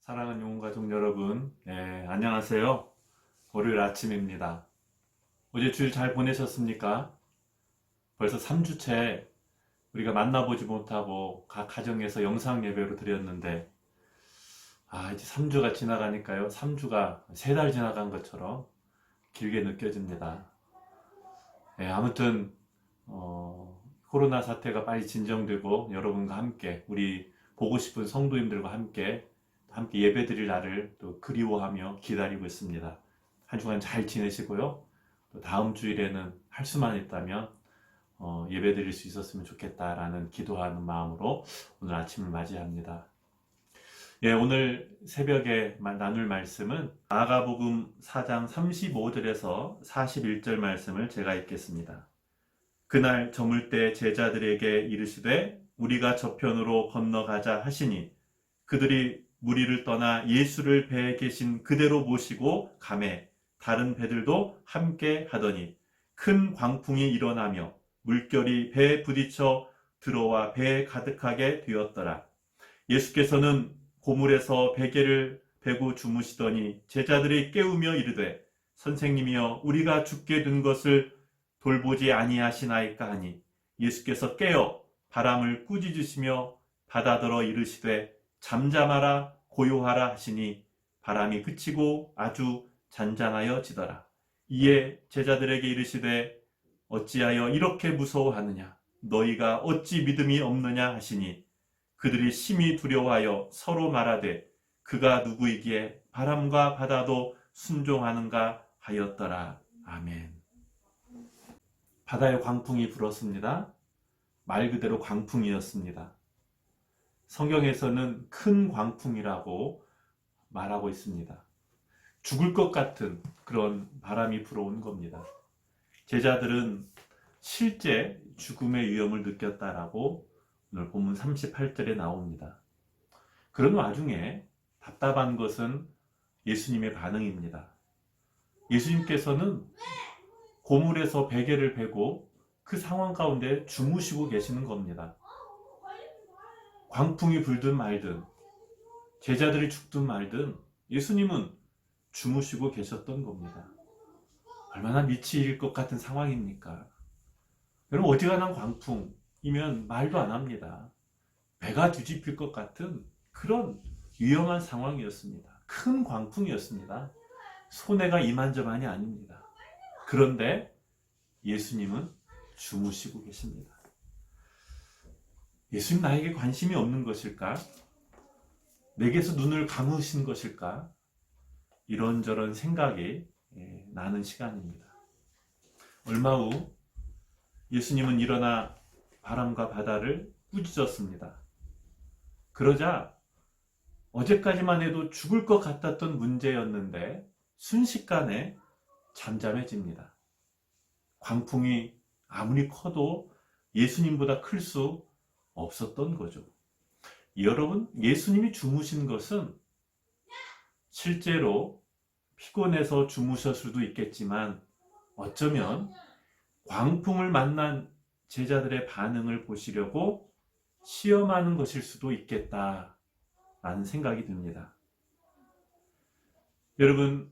사랑하는 용가족 여러분, 안녕하세요. 월요일 아침입니다. 어제 주일 잘 보내셨습니까? 벌써 3주째 우리가 만나보지 못하고 각 가정에서 영상 예배로 드렸는데, 이제 3주가 지나가니까요. 3주가 3달 지나간 것처럼 길게 느껴집니다. 아무튼 코로나 사태가 빨리 진정되고 여러분과 함께, 우리 보고 싶은 성도님들과 함께 예배드릴 날을 또 그리워하며 기다리고 있습니다. 한 주간 잘 지내시고요. 또 다음 주일에는 할 수만 있다면 예배드릴 수 있었으면 좋겠다라는 기도하는 마음으로 오늘 아침을 맞이합니다. 오늘 새벽에 나눌 말씀은 마가복음 4장 35절에서 41절 말씀을 제가 읽겠습니다. 그날 저물 때 제자들에게 이르시되 우리가 저편으로 건너가자 하시니 그들이 무리를 떠나 예수를 배에 계신 그대로 모시고 가매 다른 배들도 함께 하더니 큰 광풍이 일어나며 물결이 배에 부딪혀 들어와 배에 가득하게 되었더라. 예수께서는 고물에서 베개를 베고 주무시더니 제자들이 깨우며 이르되 선생님이여 우리가 죽게 된 것을 돌보지 아니하시나이까 하니 예수께서 깨어 바람을 꾸짖으시며 바다더러 이르시되 잠잠하라 고요하라 하시니 바람이 그치고 아주 잔잔하여지더라. 이에 제자들에게 이르시되 어찌하여 이렇게 무서워하느냐 너희가 어찌 믿음이 없느냐 하시니 그들이 심히 두려워하여 서로 말하되 그가 누구이기에 바람과 바다도 순종하는가 하였더라. 아멘. 바다에 광풍이 불었습니다. 말 그대로 광풍이었습니다. 성경에서는 큰 광풍이라고 말하고 있습니다. 죽을 것 같은 그런 바람이 불어온 겁니다. 제자들은 실제 죽음의 위험을 느꼈다라고 오늘 본문 38절에 나옵니다. 그런 와중에 답답한 것은 예수님의 반응입니다. 예수님께서는 고물에서 베개를 베고 그 상황 가운데 주무시고 계시는 겁니다. 광풍이 불든 말든 제자들이 죽든 말든 예수님은 주무시고 계셨던 겁니다. 얼마나 미치일 것 같은 상황입니까? 여러분, 어지간한 광풍이면 말도 안 합니다. 배가 뒤집힐 것 같은 그런 위험한 상황이었습니다. 큰 광풍이었습니다. 손해가 이만저만이 아닙니다. 그런데 예수님은 주무시고 계십니다. 예수님 나에게 관심이 없는 것일까? 내게서 눈을 감으신 것일까? 이런저런 생각이 나는 시간입니다. 얼마 후 예수님은 일어나 바람과 바다를 꾸짖었습니다. 그러자 어제까지만 해도 죽을 것 같았던 문제였는데 순식간에 잠잠해집니다. 광풍이 아무리 커도 예수님보다 클 수 없었던 거죠. 여러분, 예수님이 주무신 것은 실제로 피곤해서 주무실 수도 있겠지만 어쩌면 광풍을 만난 제자들의 반응을 보시려고 시험하는 것일 수도 있겠다라는 생각이 듭니다. 여러분,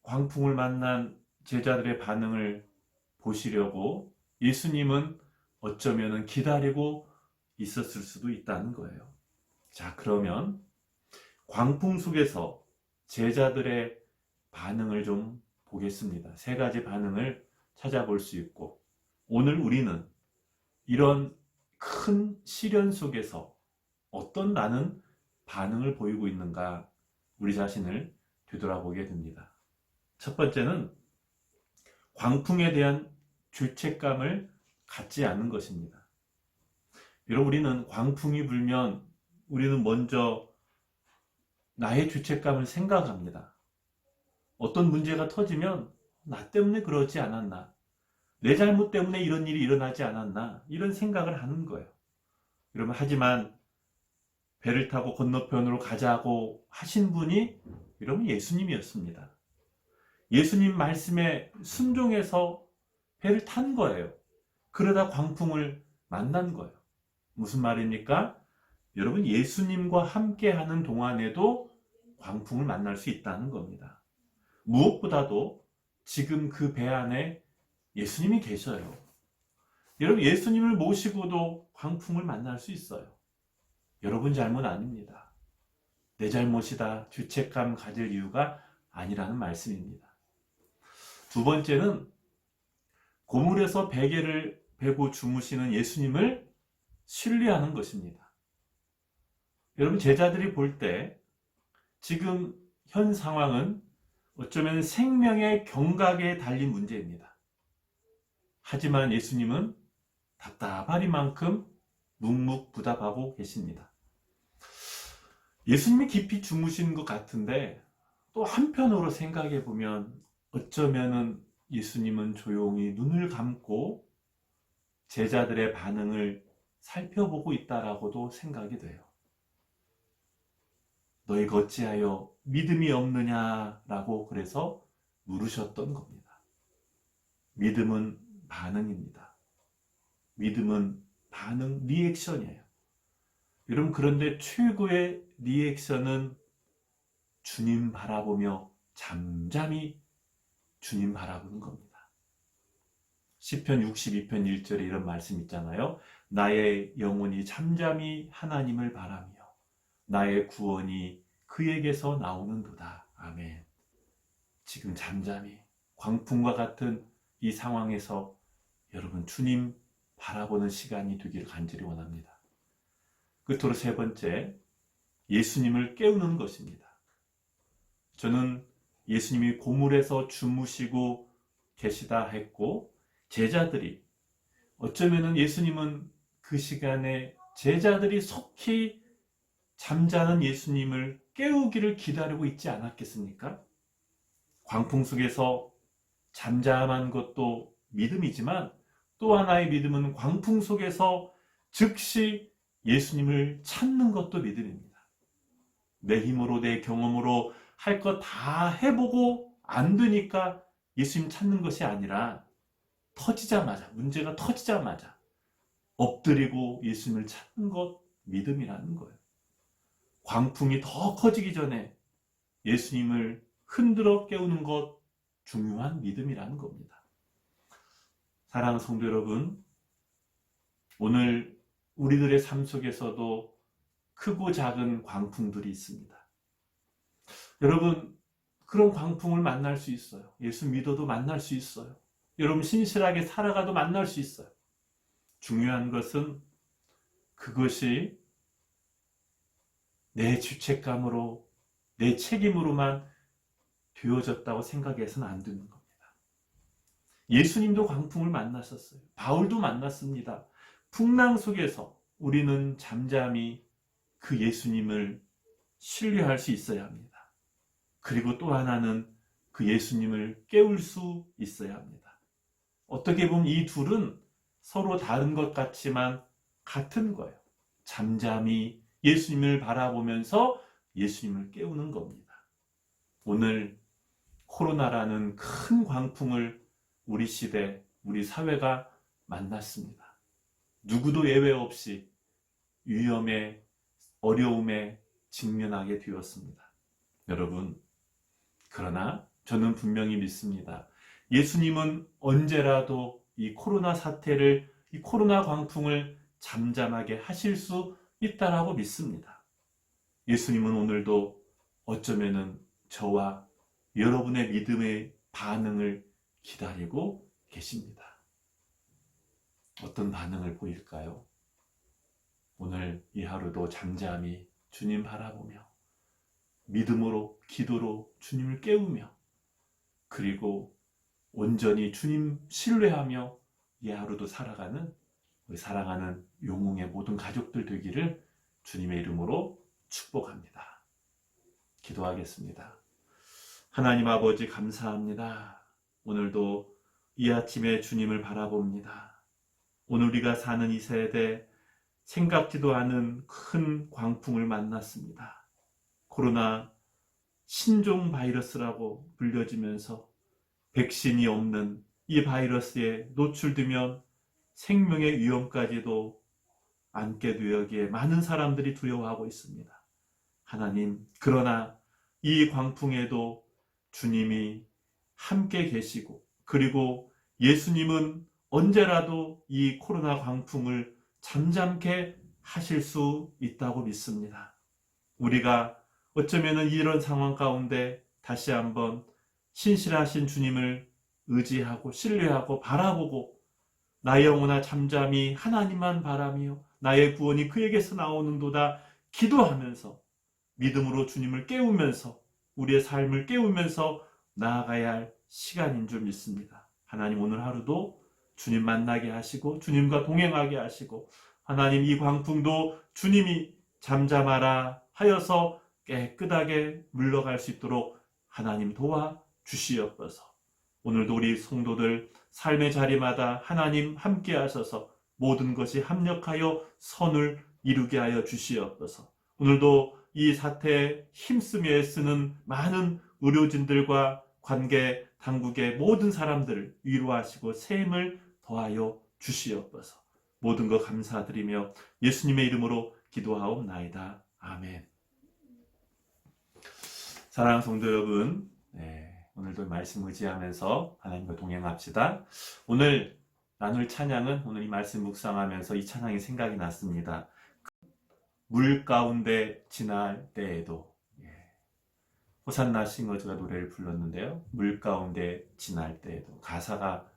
광풍을 만난 제자들의 반응을 보시려고 예수님은 어쩌면 기다리고 있었을 수도 있다는 거예요. 자, 그러면 광풍 속에서 제자들의 반응을 좀 보겠습니다. 3가지 반응을 찾아볼 수 있고, 오늘 우리는 이런 큰 시련 속에서 어떤 나는 반응을 보이고 있는가, 우리 자신을 되돌아보게 됩니다. 첫 번째는 광풍에 대한 죄책감을 갖지 않는 것입니다. 여러분, 우리는 광풍이 불면 우리는 먼저 나의 죄책감을 생각합니다. 어떤 문제가 터지면 나 때문에 그러지 않았나, 내 잘못 때문에 이런 일이 일어나지 않았나, 이런 생각을 하는 거예요. 여러분, 하지만 배를 타고 건너편으로 가자고 하신 분이 여러분 예수님이었습니다. 예수님 말씀에 순종해서 배를 탄 거예요. 그러다 광풍을 만난 거예요. 무슨 말입니까? 여러분, 예수님과 함께 하는 동안에도 광풍을 만날 수 있다는 겁니다. 무엇보다도 지금 그 배 안에 예수님이 계셔요. 여러분, 예수님을 모시고도 광풍을 만날 수 있어요. 여러분 잘못 아닙니다. 내 잘못이다 죄책감 가질 이유가 아니라는 말씀입니다. 두 번째는 고물에서 베개를 베고 주무시는 예수님을 신뢰하는 것입니다. 여러분, 제자들이 볼 때 지금 현 상황은 어쩌면 생명의 경각에 달린 문제입니다. 하지만 예수님은 답답하리만큼 묵묵부답하고 계십니다. 예수님이 깊이 주무신 것 같은데 또 한편으로 생각해 보면 어쩌면은 예수님은 조용히 눈을 감고 제자들의 반응을 살펴보고 있다라고도 생각이 돼요. 너희가 어찌하여 믿음이 없느냐라고 그래서 물으셨던 겁니다. 믿음은 반응입니다. 믿음은 반응, 리액션이에요. 여러분, 그런데 최고의 리액션은 주님 바라보며 잠잠히 주님 바라보는 겁니다. 시편 62편 1절에 이런 말씀 있잖아요. 나의 영혼이 잠잠히 하나님을 바라며 나의 구원이 그에게서 나오는도다. 아멘. 지금 잠잠히 광풍과 같은 이 상황에서 여러분 주님 바라보는 시간이 되길 간절히 원합니다. 끝으로 세 번째, 예수님을 깨우는 것입니다. 저는 예수님이 고물에서 주무시고 계시다 했고 제자들이 어쩌면은 예수님은 그 시간에 제자들이 속히 잠자는 예수님을 깨우기를 기다리고 있지 않았겠습니까? 광풍 속에서 잠잠한 것도 믿음이지만 또 하나의 믿음은 광풍 속에서 즉시 예수님을 찾는 것도 믿음입니다. 내 힘으로 내 경험으로 할 것 다 해보고 안 되니까 예수님 찾는 것이 아니라 터지자마자, 문제가 터지자마자 엎드리고 예수님을 찾는 것 믿음이라는 거예요. 광풍이 더 커지기 전에 예수님을 흔들어 깨우는 것 중요한 믿음이라는 겁니다. 사랑하는 성도 여러분, 오늘 우리들의 삶 속에서도 크고 작은 광풍들이 있습니다. 여러분, 그런 광풍을 만날 수 있어요. 예수 믿어도 만날 수 있어요. 여러분 신실하게 살아가도 만날 수 있어요. 중요한 것은 그것이 내 죄책감으로, 내 책임으로만 되어졌다고 생각해서는 안 되는 겁니다. 예수님도 광풍을 만나셨어요. 바울도 만났습니다. 풍랑 속에서 우리는 잠잠히 그 예수님을 신뢰할 수 있어야 합니다. 그리고 또 하나는 그 예수님을 깨울 수 있어야 합니다. 어떻게 보면 이 둘은 서로 다른 것 같지만 같은 거예요. 잠잠히 예수님을 바라보면서 예수님을 깨우는 겁니다. 오늘 코로나라는 큰 광풍을 우리 시대, 우리 사회가 만났습니다. 누구도 예외 없이 위험에, 어려움에 직면하게 되었습니다. 여러분, 그러나 저는 분명히 믿습니다. 예수님은 언제라도 이 코로나 사태를, 이 코로나 광풍을 잠잠하게 하실 수 있다라고 믿습니다. 예수님은 오늘도 어쩌면은 저와 여러분의 믿음의 반응을 기다리고 계십니다. 어떤 반응을 보일까요? 오늘 이 하루도 잠잠히 주님 바라보며 믿음으로, 기도로 주님을 깨우며 그리고 온전히 주님 신뢰하며 이 하루도 살아가는 우리 사랑하는 용웅의 모든 가족들 되기를 주님의 이름으로 축복합니다. 기도하겠습니다. 하나님 아버지 감사합니다. 오늘도 이 아침에 주님을 바라봅니다. 오늘 우리가 사는 이 세대 생각지도 않은 큰 광풍을 만났습니다. 코로나 신종 바이러스라고 불려지면서 백신이 없는 이 바이러스에 노출되면 생명의 위험까지도 안게 되어기에 많은 사람들이 두려워하고 있습니다. 하나님, 그러나 이 광풍에도 주님이 함께 계시고, 그리고 예수님은 언제라도 이 코로나 광풍을 잠잠케 하실 수 있다고 믿습니다. 우리가 어쩌면 이런 상황 가운데 다시 한번 신실하신 주님을 의지하고 신뢰하고 바라보고, 나의 영혼아 잠잠히 하나님만 바라며 나의 구원이 그에게서 나오는도다 기도하면서 믿음으로 주님을 깨우면서 우리의 삶을 깨우면서 나아가야 할 시간인 줄 믿습니다. 하나님, 오늘 하루도 주님 만나게 하시고 주님과 동행하게 하시고, 하나님 이 광풍도 주님이 잠잠하라 하여서 깨끗하게 물러갈 수 있도록 하나님 도와주시옵소서. 오늘도 우리 성도들 삶의 자리마다 하나님 함께 하셔서 모든 것이 합력하여 선을 이루게 하여 주시옵소서. 오늘도 이 사태에 힘쓰며 애쓰는 많은 의료진들과 관계 당국의 모든 사람들을 위로하시고 새 힘을 더하여 주시옵소서. 모든 것 감사드리며 예수님의 이름으로 기도하옵나이다. 아멘. 사랑하는 성도 여러분, 오늘도 말씀 의지하면서 하나님과 동행합시다. 오늘 나눌 찬양은, 오늘 이 말씀 묵상하면서 이 찬양이 생각이 났습니다. 물 가운데 지날 때에도. 호산나 싱어즈가 노래를 불렀는데요. 물 가운데 지날 때에도. 가사가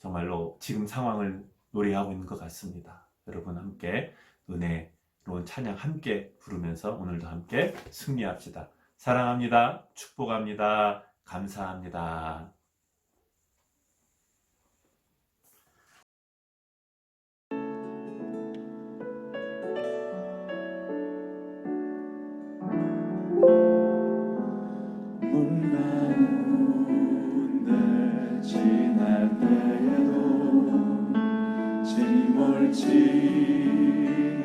정말로 지금 상황을 노래하고 있는 것 같습니다. 여러분 함께 은혜로운 찬양 함께 부르면서 오늘도 함께 승리합시다. 사랑합니다. 축복합니다. 감사합니다. 물 가운데 지날 때에도 침몰치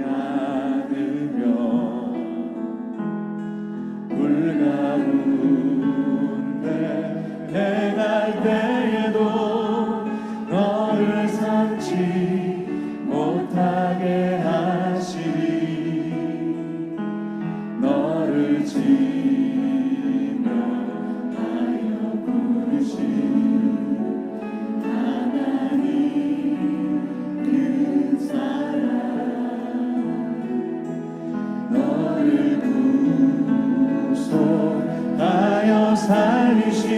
않으며, 물 가운데 행할 때에도 너를 삼지 못하게 하시리. 너를 지명하여 부르신 하나님 그 사랑, 너를 구속하여 살리신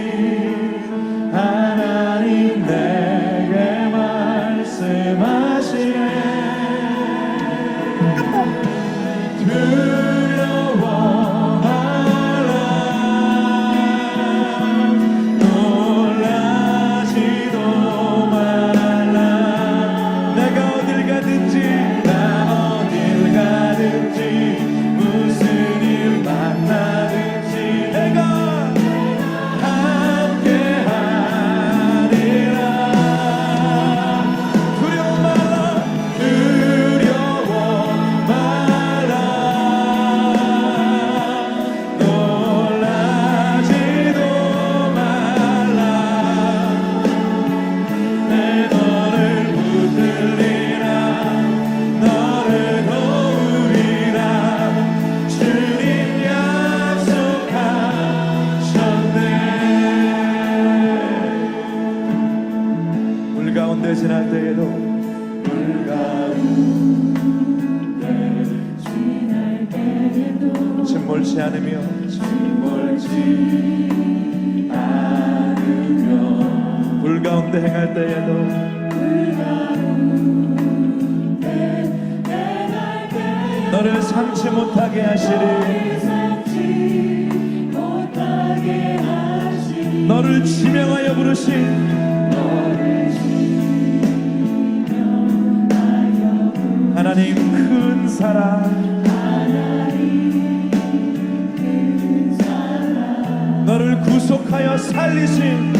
하나님 내게 말씀하시네. 두려워하라, 놀라지도 말라. 내가 어딜 가든지, 나 어딜 가든지, 무슨 일 만나든지 내가 함께하리라. 두려워 말라, 두려워 말라, 놀라지도 말라. 내 너를 붙들리라, 너를 도우리라. 주님 약속하셨네. 물 가운데 지날 때에도, 물 가운데 지날 때에도 침몰치 않으며, 침몰치 않으며, 물 가운데 행할 때에도, 물 가운데 행할 때에도 너를 삼지 못하게 하시리. 너를 지명하여 부르신 하나님 큰 사랑, 너를 구속하여 살리신